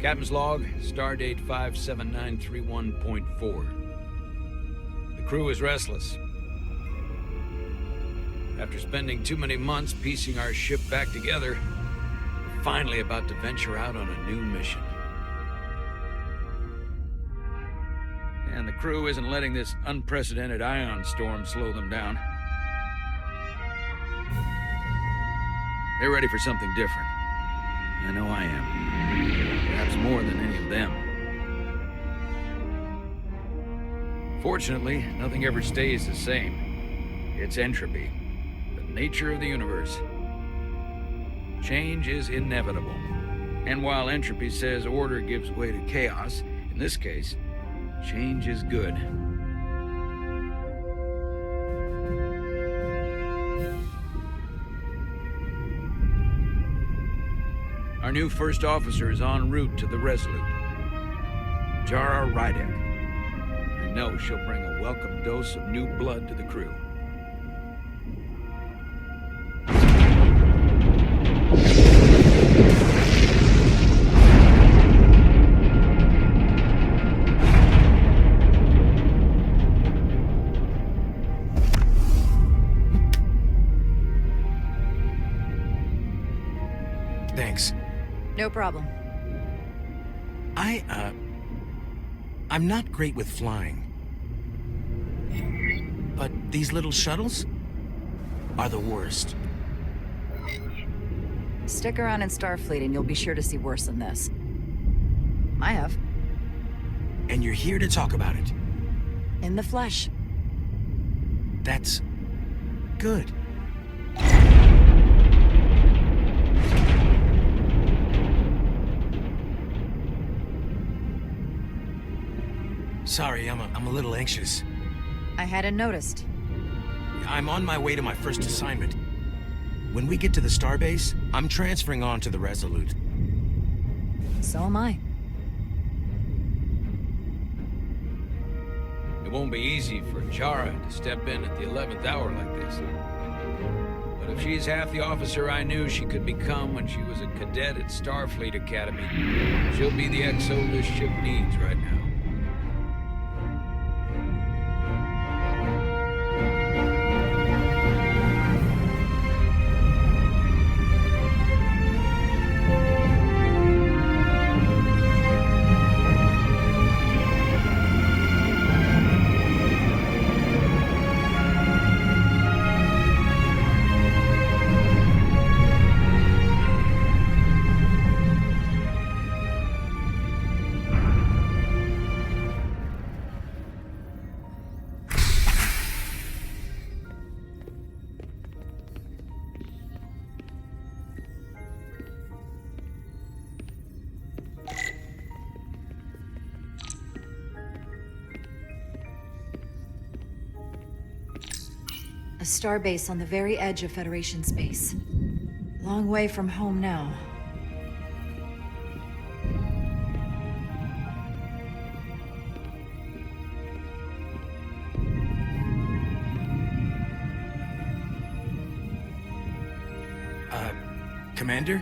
Captain's log, stardate 57931.4. The crew is restless. After spending too many months piecing our ship back together, we're finally about to venture out on a new mission. And the crew isn't letting this unprecedented ion storm slow them down. They're ready for something different. I know I am. Perhaps more than any of them. Fortunately, nothing ever stays the same. It's entropy, the nature of the universe. Change is inevitable. And while entropy says order gives way to chaos, in this case, change is good. Our new first officer is en route to the Resolute. Jara Rydek. I know she'll bring a welcome dose of new blood to the crew. Thanks. No problem. I'm not great with flying. But these little shuttles are the worst. Stick around in Starfleet and you'll be sure to see worse than this. I have. And you're here to talk about it. In the flesh. That's good. Sorry, I'm a little anxious. I hadn't noticed. I'm on my way to my first assignment. When we get to the starbase, I'm transferring on to the Resolute. So am I. It won't be easy for Jara to step in at the 11th hour like this. But if she's half the officer I knew she could become when she was a cadet at Starfleet Academy, she'll be the XO this ship needs right now. A starbase on the very edge of Federation space. Long way from home now. Commander?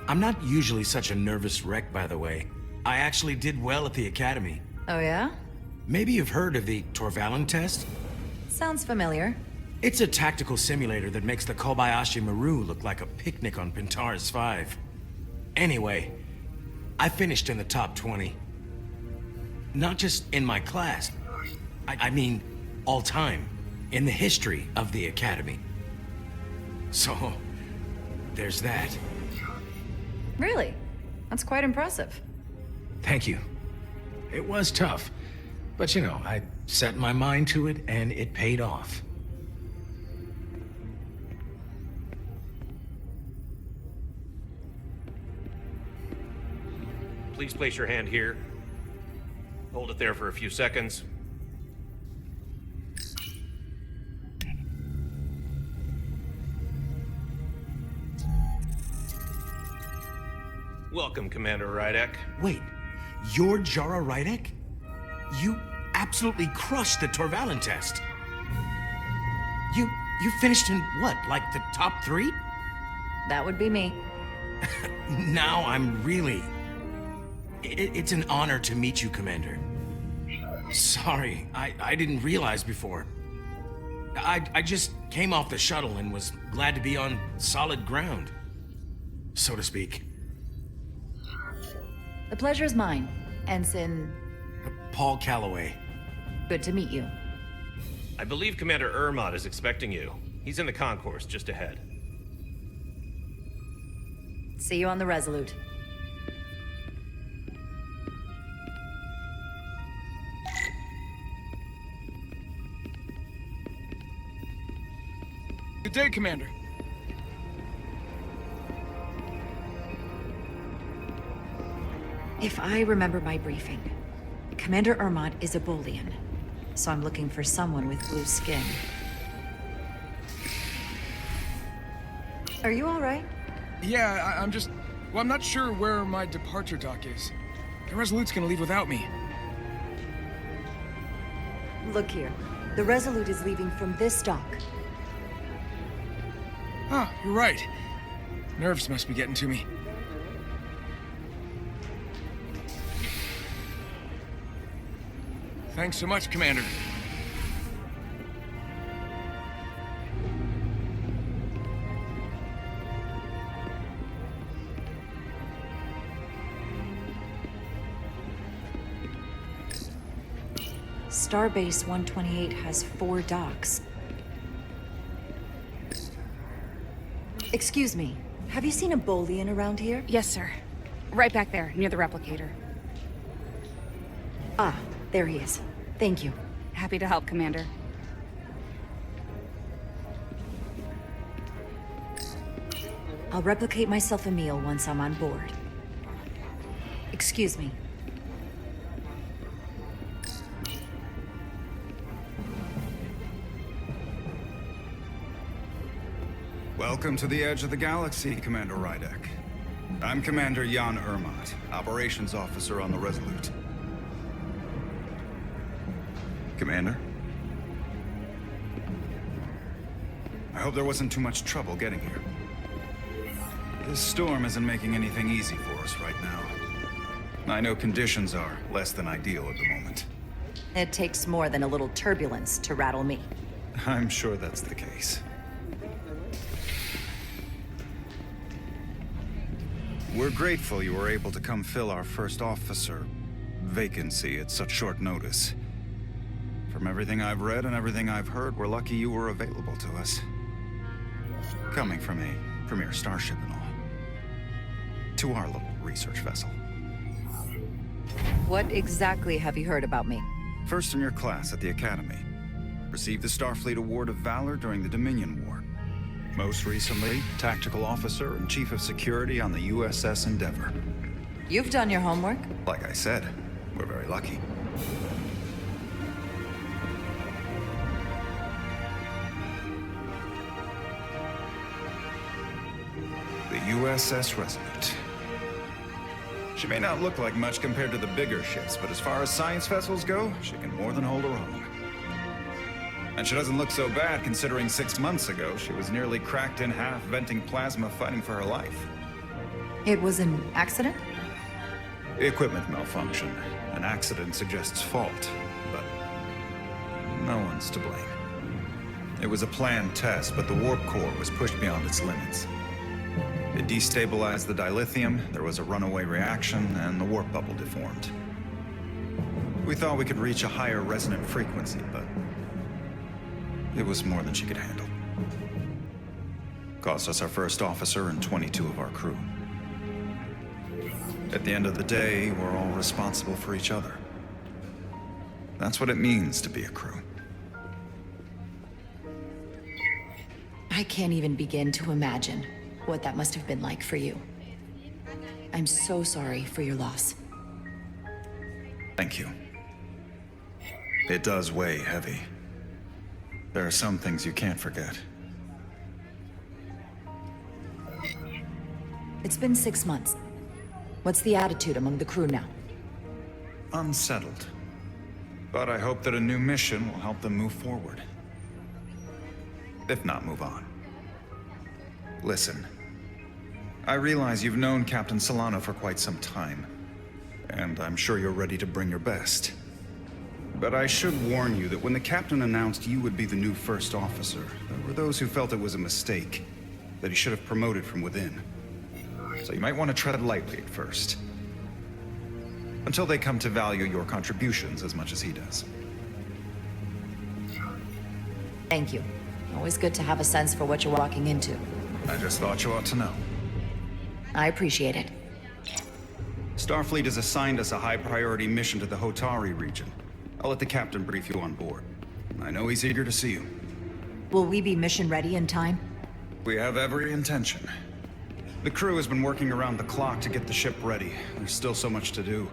I'm not usually such a nervous wreck, by the way. I actually did well at the Academy. Oh yeah? Maybe you've heard of the Torvalin test? Sounds familiar. It's a tactical simulator that makes the Kobayashi Maru look like a picnic on Pintaris 5. Anyway, I finished in the top 20. Not just in my class. I mean, all time. In the history of the Academy. So, there's that. Really? That's quite impressive. Thank you. It was tough. But you know, I set my mind to it and it paid off. Please place your hand here. Hold it there for a few seconds. Welcome, Commander Rydek. Wait, you're Jara Rydek? You absolutely crushed the Torvalin test. You finished in what, like the top 3? That would be me. Now I'm really It's an honor to meet you, Commander. Sorry, I didn't realize before. I just came off the shuttle and was glad to be on solid ground, so to speak. The pleasure's mine, Ensign. Paul Calloway. Good to meet you. I believe Commander Ermot is expecting you. He's in the concourse just ahead. See you on the Resolute. Good day, Commander. If I remember my briefing, Commander Ermot is a Bolian, so I'm looking for someone with blue skin. Are you all right? Yeah, I'm just... Well, I'm not sure where my departure dock is. The Resolute's gonna leave without me. Look here. The Resolute is leaving from this dock. Oh, you're right. Nerves must be getting to me. Thanks so much, Commander. Starbase 128 has 4 docks. Excuse me, have you seen a Bolian around here? Yes, sir. Right back there, near the replicator. Ah, there he is. Thank you. Happy to help, Commander. I'll replicate myself a meal once I'm on board. Excuse me. Welcome to the edge of the galaxy, Commander Rydek. I'm Commander Jan Ermot, Operations Officer on the Resolute. Commander? I hope there wasn't too much trouble getting here. This storm isn't making anything easy for us right now. I know conditions are less than ideal at the moment. It takes more than a little turbulence to rattle me. I'm sure that's the case. We're grateful you were able to come fill our first officer vacancy at such short notice. From everything I've read and everything I've heard, we're lucky you were available to us. Coming from a premier starship and all. To our little research vessel. What exactly have you heard about me? First in your class at the Academy. Received the Starfleet Award of Valor during the Dominion War. Most recently, Tactical Officer and Chief of Security on the USS Endeavor. You've done your homework. Like I said, we're very lucky. The USS Resurgence. She may not look like much compared to the bigger ships, but as far as science vessels go, she can more than hold her own. And she doesn't look so bad considering 6 months ago she was nearly cracked in half venting plasma fighting for her life. It was an accident? Equipment malfunction. An accident suggests fault, but no one's to blame. It was a planned test, but the warp core was pushed beyond its limits. It destabilized the dilithium, there was a runaway reaction, and the warp bubble deformed. We thought we could reach a higher resonant frequency, but it was more than she could handle. Cost us our first officer and 22 of our crew. At the end of the day, we're all responsible for each other. That's what it means to be a crew. I can't even begin to imagine what that must have been like for you. I'm so sorry for your loss. Thank you. It does weigh heavy. There are some things you can't forget. It's been 6 months. What's the attitude among the crew now? Unsettled. But I hope that a new mission will help them move forward. If not, move on. Listen. I realize you've known Captain Solano for quite some time. and I'm sure you're ready to bring your best. But I should warn you that when the captain announced you would be the new first officer, there were those who felt it was a mistake, that he should have promoted from within. So you might want to tread lightly at first. Until they come to value your contributions as much as he does. Thank you. Always good to have a sense for what you're walking into. I just thought you ought to know. I appreciate it. Starfleet has assigned us a high-priority mission to the Hotari region. I'll let the captain brief you on board. I know he's eager to see you. Will we be mission ready in time? We have every intention. The crew has been working around the clock to get the ship ready. There's still so much to do.